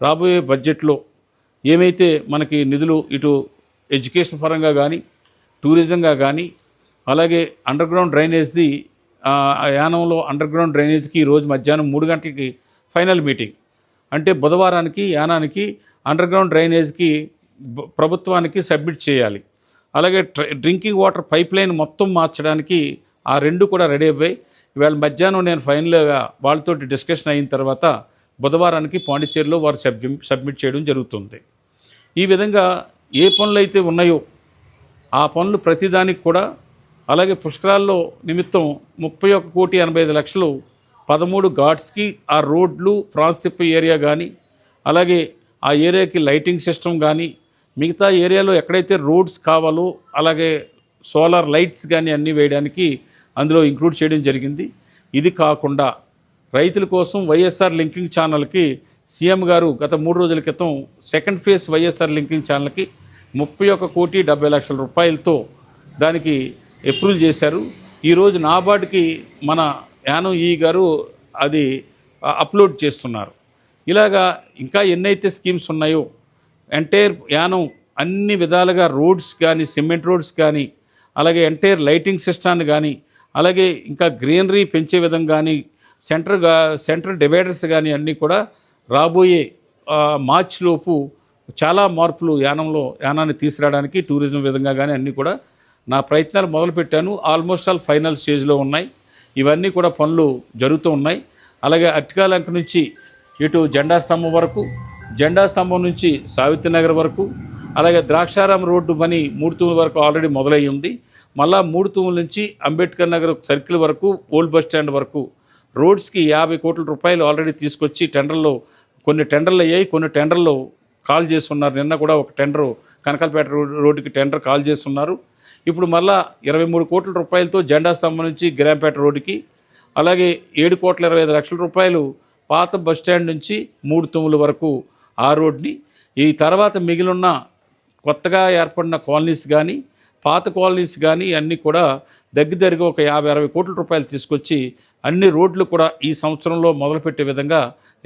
రాబోయే బడ్జెట్లో ఏమైతే మనకి నిధులు ఇటు ఎడ్యుకేషన్ పరంగా కానీ టూరిజంగా కానీ అలాగే అండర్గ్రౌండ్ డ్రైనేజ్ది యానంలో అండర్గ్రౌండ్ డ్రైనేజ్కి ఈరోజు మధ్యాహ్నం 3 గంటలకి ఫైనల్ మీటింగ్. అంటే బుధవారానికి యానానికి అండర్గ్రౌండ్ డ్రైనేజ్కి ప్రభుత్వానికి సబ్మిట్ చేయాలి. అలాగే డ్రింకింగ్ వాటర్ పైప్ లైన్ మొత్తం మార్చడానికి ఆ 2 కూడా రెడీ అవ్వాయి. ఇవాళ మధ్యాహ్నం నేను ఫైనల్గా వాళ్ళతో డిస్కషన్ అయిన తర్వాత బుధవారానికి పాండిచ్చేరిలో వారు సబ్మిట్ చేయడం జరుగుతుంది. ఈ విధంగా ఏ పనులు అయితే ఉన్నాయో ఆ పనులు ప్రతిదానికి కూడా, అలాగే పుష్కరాల్లో నిమిత్తం 31,85,00,000 13 ఘాట్స్కి ఆ రోడ్లు ఫ్రాన్స్ తిప్ప ఏరియా కానీ, అలాగే ఆ ఏరియాకి లైటింగ్ సిస్టమ్ కానీ, మిగతా ఏరియాలో ఎక్కడైతే రోడ్స్ కావాలో అలాగే సోలార్ లైట్స్ కానీ అన్నీ వేయడానికి అందులో ఇంక్లూడ్ చేయడం జరిగింది. ఇది కాకుండా రైతుల కోసం వైఎస్ఆర్ లింకింగ్ ఛానల్కి సీఎం గారు గత 3 రోజుల క్రితం సెకండ్ ఫేజ్ వైఎస్ఆర్ లింకింగ్ ఛానల్కి 31,70,00,000 రూపాయలతో దానికి అప్రూవల్ చేశారు. ఈరోజు నాబార్డుకి మన యానం ఈ గారు అది అప్లోడ్ చేస్తున్నారు. ఇలాగా ఇంకా ఎన్నైతే స్కీమ్స్ ఉన్నాయో ఎంటైర్ యానం అన్ని విధాలుగా రోడ్స్ కానీ, సిమెంట్ రోడ్స్ కానీ, అలాగే ఎంటైర్ లైటింగ్ సిస్టాన్ని కానీ, అలాగే ఇంకా గ్రీనరీ పెంచే విధంగా కానీ, సెంటర్ డివైడర్స్ కానీ అన్నీ కూడా రాబోయే మార్చి లోపు చాలా మార్పులు యానాన్ని తీసుకురావడానికి టూరిజం విధంగా కానీ అన్నీ కూడా నా ప్రయత్నాలు మొదలుపెట్టాను. ఆల్మోస్ట్ ఆల్ ఫైనల్ స్టేజ్లో ఉన్నాయి. ఇవన్నీ కూడా పనులు జరుగుతూ ఉన్నాయి. అలాగే అట్టికాలంక నుంచి ఇటు జెండా స్తంభం వరకు, జెండా స్తంభం నుంచి సావిత్రి నగర్ వరకు, అలాగే ద్రాక్షారాం రోడ్డు పని 3 తూముల వరకు ఆల్రెడీ మొదలయ్యి ఉంది. మళ్ళా 3 తూముల నుంచి అంబేద్కర్ నగర్ సర్కిల్ వరకు, ఓల్డ్ బస్ స్టాండ్ వరకు రోడ్స్కి 50 కోట్ల రూపాయలు ఆల్రెడీ తీసుకొచ్చి కొన్ని టెండర్లు అయ్యాయి, కొన్ని టెండర్లు కాల్ చేస్తున్నారు. నిన్న కూడా ఒక టెండరు కనకాలపేట రోడ్డుకి టెండర్ కాల్ చేస్తున్నారు. ఇప్పుడు మళ్ళా 23 కోట్ల రూపాయలతో జెండా స్తంభం నుంచి గిరాంపేట రోడ్డుకి, అలాగే 7,25,00,000 రూపాయలు పాత బస్టాండ్ నుంచి 3 తూముల వరకు ఆ రోడ్ని, ఈ తర్వాత మిగిలిన కొత్తగా ఏర్పడిన కాలనీస్ కానీ, పాత కాలనీస్ కానీ అన్నీ కూడా దగ్గరగా ఒక 50-60 కోట్ల రూపాయలు తీసుకొచ్చి అన్ని రోడ్లు కూడా ఈ సంవత్సరంలో మొదలుపెట్టే విధంగా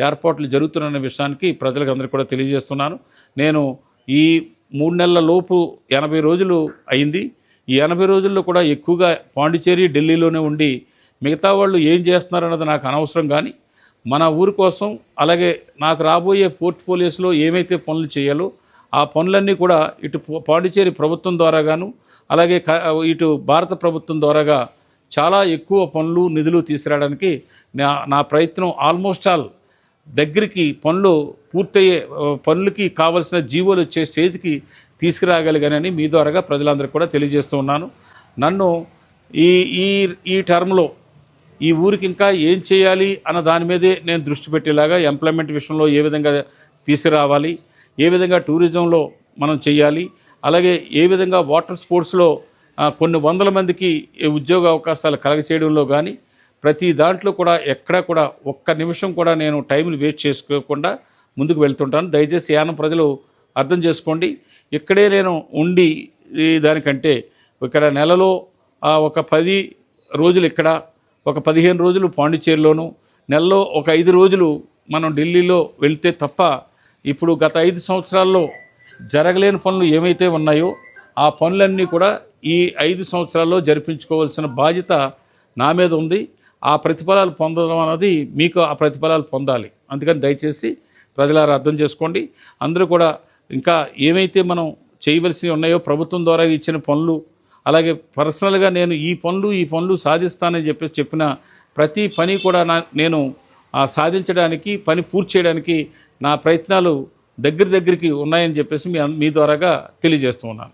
ఏర్పాట్లు జరుగుతున్న విషయానికి ప్రజలకు అందరికీ కూడా తెలియజేస్తున్నాను. నేను ఈ 3 నెలల లోపు 80 రోజులు అయింది. ఈ 80 రోజుల్లో కూడా ఎక్కువగా పాండిచ్చేరి, ఢిల్లీలోనే ఉండి మిగతా వాళ్ళు ఏం చేస్తున్నారన్నది నాకు అనవసరం. కానీ మన ఊరి కోసం, అలాగే నాకు రాబోయే పోర్ట్ఫోలియోస్లో ఏమైతే పనులు చేయాలో ఆ పనులన్నీ కూడా ఇటు పాండిచ్చేరి ప్రభుత్వం ద్వారాగాను, అలాగే ఇటు భారత ప్రభుత్వం ద్వారాగా చాలా ఎక్కువ పనులు, నిధులు తీసుకురావడానికి నా ప్రయత్నం. ఆల్మోస్ట్ ఆల్ దగ్గరికి పనులు పూర్తయ్యే, పనులకి కావలసిన జీవోలు వచ్చే స్టేజ్కి తీసుకురాగలిగానని మీ ద్వారాగా ప్రజలందరికీ కూడా తెలియజేస్తూ ఉన్నాను. నన్ను ఈ టర్మ్లో ఈ ఊరికి ఇంకా ఏం చేయాలి అన్న దాని మీదే నేను దృష్టి పెట్టేలాగా, ఎంప్లాయ్మెంట్ విషయంలో ఏ విధంగా తీసుకురావాలి, ఏ విధంగా టూరిజంలో మనం చేయాలి, అలాగే ఏ విధంగా వాటర్ స్పోర్ట్స్లో కొన్ని వందల మందికి ఉద్యోగ అవకాశాలు కలగచేయడంలో కానీ ప్రతి దాంట్లో కూడా ఎక్కడా కూడా ఒక్క నిమిషం కూడా నేను టైంని వేస్ట్ చేసుకోకుండా ముందుకు వెళ్తుంటాను. దయచేసి యానం ప్రజలు అర్థం చేసుకోండి. ఇక్కడే నేను ఉండి దానికంటే ఇక్కడ నెలలో ఒక 10 రోజులు ఇక్కడ, ఒక 15 రోజులు పాండిచ్చేరిలోను, నెలలో ఒక 5 రోజులు మనం ఢిల్లీలో వెళ్తే తప్ప ఇప్పుడు గత 5 సంవత్సరాల్లో జరగలేని పనులు ఏమైతే ఉన్నాయో ఆ పనులన్నీ కూడా ఈ 5 సంవత్సరాల్లో జరిపించుకోవాల్సిన బాధ్యత నా మీద ఉంది. ఆ ప్రతిఫలాలు పొందడం అన్నది మీకు ఆ ప్రతిఫలాలు పొందాలి. అందుకని దయచేసి ప్రజలారా అర్థం చేసుకోండి. అందరూ కూడా ఇంకా ఏమైతే మనం చేయవలసినవి ఉన్నాయో ప్రభుత్వం ద్వారా ఇచ్చిన పనులు, అలాగే పర్సనల్గా నేను ఈ పనులు సాధిస్తానని చెప్పిన ప్రతి పని కూడా నేను సాధించడానికి, పని పూర్తి చేయడానికి నా ప్రయత్నాలు దగ్గరికి ఉన్నాయని చెప్పేసి మీ ద్వారాగా తెలియజేస్తూ ఉన్నాను.